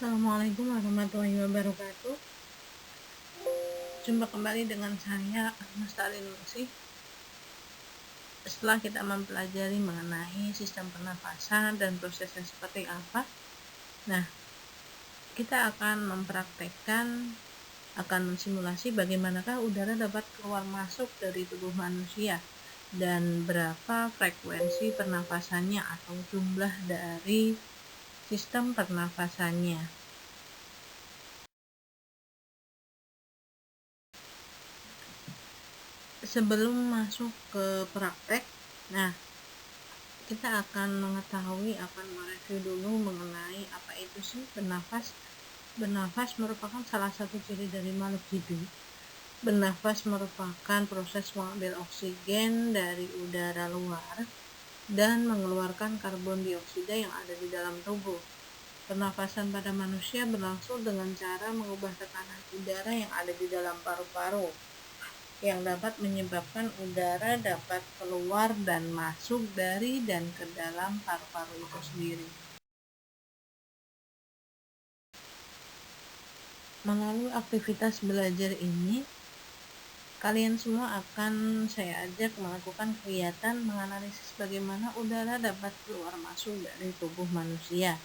Assalamualaikum warahmatullahi wabarakatuh. Jumpa kembali dengan saya Lestari Ningsih. Setelah kita mempelajari mengenai sistem pernafasan dan prosesnya seperti apa, nah kita akan mempraktekkan, akan mensimulasi bagaimanakah udara dapat keluar masuk dari tubuh manusia dan berapa frekuensi pernafasannya atau jumlah dari sistem pernafasannya. Sebelum masuk ke praktek, nah kita akan mereview dulu mengenai apa itu sih bernafas. Bernafas merupakan salah satu ciri dari makhluk hidup. Bernafas merupakan proses mengambil oksigen dari udara luar dan mengeluarkan karbon dioksida yang ada di dalam tubuh. Pernafasan pada manusia berlangsung dengan cara mengubah tekanan udara yang ada di dalam paru-paru, yang dapat menyebabkan udara dapat keluar dan masuk dari dan ke dalam paru-paru itu sendiri. Melalui aktivitas belajar ini, kalian semua akan saya ajak melakukan kegiatan menganalisis bagaimana udara dapat keluar masuk dari tubuh manusia.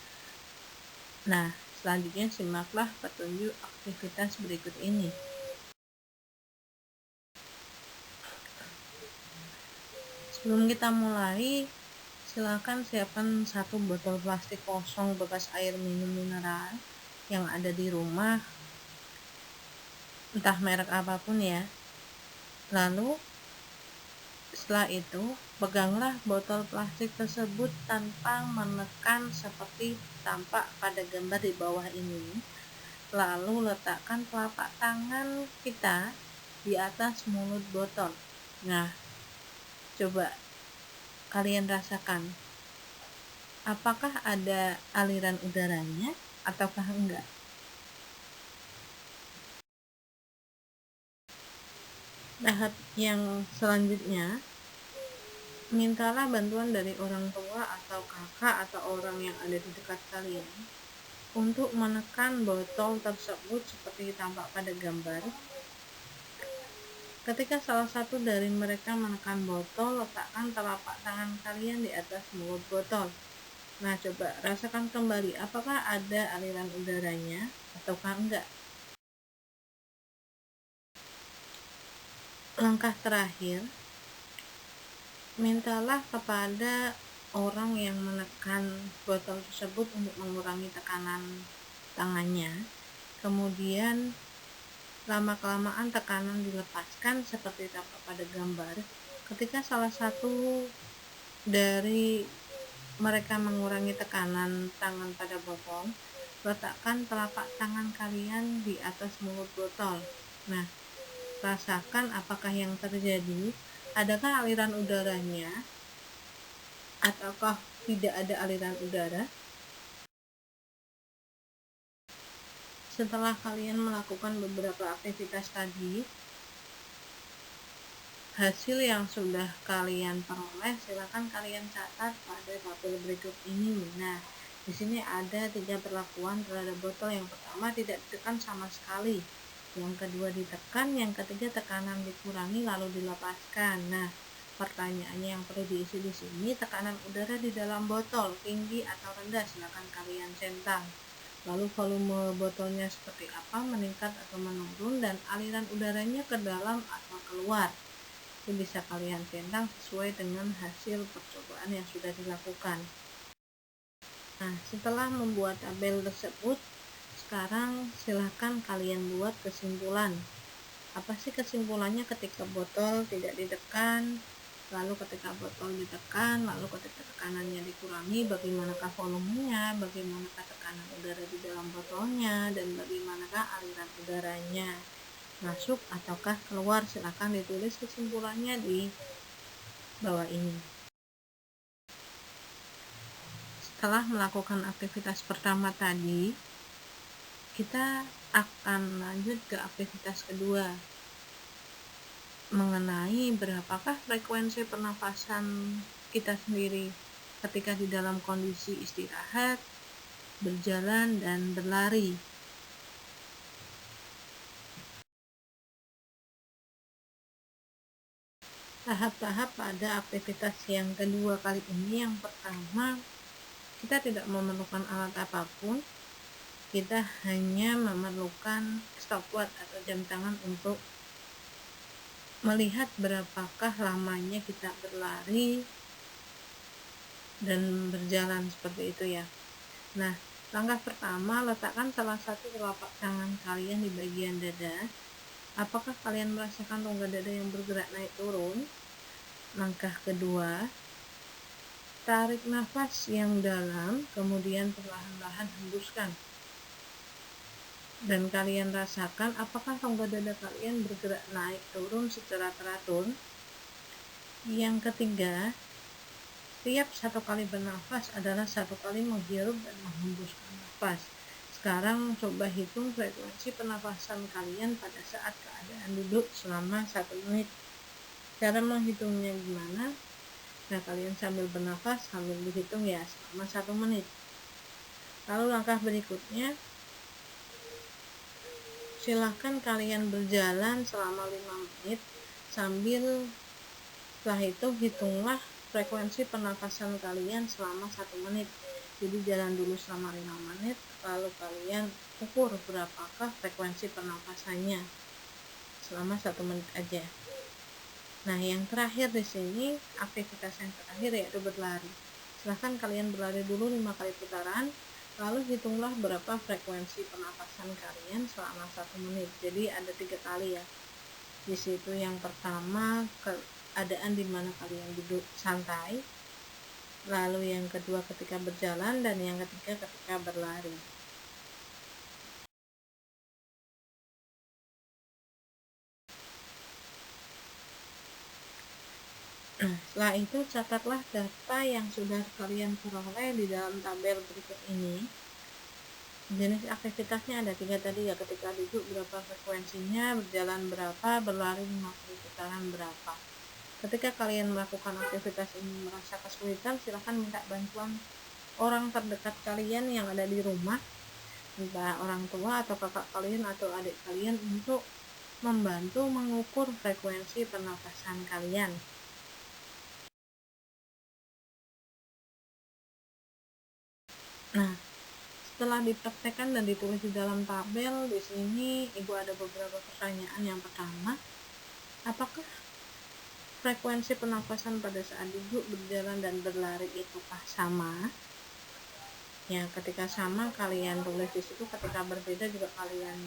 Nah, selanjutnya simaklah petunjuk aktivitas berikut ini. Sebelum kita mulai, silakan siapkan satu botol plastik kosong bekas air minum mineral yang ada di rumah, entah merek apapun ya. Lalu setelah itu, peganglah botol plastik tersebut tanpa menekan seperti tampak pada gambar di bawah ini. Lalu letakkan telapak tangan kita di atas mulut botol. Nah, coba kalian rasakan, apakah ada aliran udaranya ataukah enggak? Tahap yang selanjutnya, mintalah bantuan dari orang tua atau kakak atau orang yang ada di dekat kalian untuk menekan botol tersebut seperti tampak pada gambar. Ketika salah satu dari mereka menekan botol, letakkan telapak tangan kalian di atas mulut botol. Nah, coba rasakan kembali apakah ada aliran udaranya ataukah enggak. Langkah terakhir, mintalah kepada orang yang menekan botol tersebut untuk mengurangi tekanan tangannya. Kemudian lama-kelamaan tekanan dilepaskan seperti tampak pada gambar. Ketika salah satu dari mereka mengurangi tekanan tangan pada botol, letakkan telapak tangan kalian di atas mulut botol. Nah, rasakan apakah yang terjadi. Adakah aliran udaranya ataukah tidak ada aliran udara? Setelah kalian melakukan beberapa aktivitas tadi, hasil yang sudah kalian peroleh silakan kalian catat pada tabel berikut ini. Nah, di sini ada 3 perlakuan terhadap botol. Yang pertama, tidak ditekan sama sekali. Yang kedua, ditekan. Yang ketiga, tekanan dikurangi lalu dilepaskan. Nah, pertanyaannya yang perlu diisi di sini, tekanan udara di dalam botol tinggi atau rendah? Silakan kalian centang. Lalu volume botolnya seperti apa, meningkat atau menurun, dan aliran udaranya ke dalam atau keluar. Itu bisa kalian centang sesuai dengan hasil percobaan yang sudah dilakukan. Nah, setelah membuat tabel tersebut, sekarang silahkan kalian buat kesimpulan. Apa sih kesimpulannya ketika botol tidak ditekan, lalu ketika botol ditekan, lalu ketika tekanannya dikurangi, bagaimanakah volumenya, bagaimanakah tekanan udara di dalam botolnya, dan bagaimanakah aliran udaranya masuk ataukah keluar. Silakan ditulis kesimpulannya di bawah ini. Setelah melakukan aktivitas pertama tadi, kita akan lanjut ke aktivitas kedua, mengenai berapakah frekuensi pernafasan kita sendiri ketika di dalam kondisi istirahat berjalan, dan berlari. Tahap-tahap pada aktivitas yang kedua kali ini, yang pertama, kita tidak memerlukan alat apapun, kita hanya memerlukan stopwatch atau jam tangan untuk melihat berapakah lamanya kita berlari dan berjalan seperti itu ya. Nah, langkah pertama, letakkan salah satu telapak tangan kalian di bagian dada. Apakah kalian merasakan rongga dada yang bergerak naik turun? Langkah kedua, tarik nafas yang dalam, kemudian perlahan-lahan hembuskan. Dan kalian rasakan apakah rongga dada kalian bergerak naik turun secara teratur. Yang ketiga, setiap satu kali bernafas adalah satu kali menghirup dan menghembuskan nafas. Sekarang coba hitung frekuensi pernafasan kalian pada saat keadaan duduk selama 1 menit. Cara menghitungnya gimana? Nah, kalian sambil bernafas sambil dihitung ya selama 1 menit. Lalu langkah berikutnya, silahkan kalian berjalan selama 5 menit sambil setelah itu hitunglah frekuensi pernafasan kalian selama 1 menit. Jadi jalan dulu selama 5 menit, lalu kalian ukur berapakah frekuensi pernafasannya selama 1 menit aja. Nah, yang terakhir di sini, aktivitas yang terakhir yaitu berlari. Silahkan kalian berlari dulu 5 kali putaran, lalu hitunglah berapa frekuensi pernapasan kalian selama 1 menit. Jadi ada 3 kali ya. Di situ yang pertama, keadaan di mana kalian duduk santai, lalu yang kedua ketika berjalan, dan yang ketiga ketika berlari. Setelah itu catatlah data yang sudah kalian peroleh di dalam tabel berikut ini. Jenis aktivitasnya ada 3 tadi ya, ketika duduk berapa frekuensinya, berjalan berapa, berlari 5 kali putaran berapa. Ketika kalian melakukan aktivitas ini merasa kesulitan, silahkan minta bantuan orang terdekat kalian yang ada di rumah, entah orang tua atau kakak kalian atau adik kalian, untuk membantu mengukur frekuensi pernafasan kalian. Nah, setelah dipraktekkan dan ditulis di dalam tabel, di sini Ibu ada beberapa pertanyaan. Yang pertama, apakah frekuensi pernafasan pada saat duduk, berjalan, dan berlari itukah sama? Ya, ketika sama kalian tulis di situ, ketika berbeda juga kalian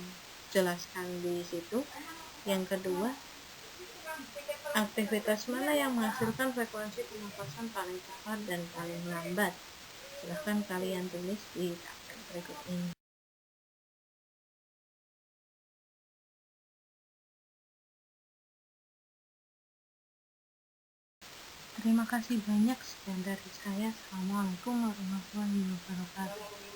jelaskan di situ. Yang kedua, aktivitas mana yang menghasilkan frekuensi pernafasan paling cepat dan paling lambat? Silahkan kalian tulis di tabel berikut ini. Terima kasih banyak, sekian dari saya. Assalamualaikum warahmatullahi wabarakatuh.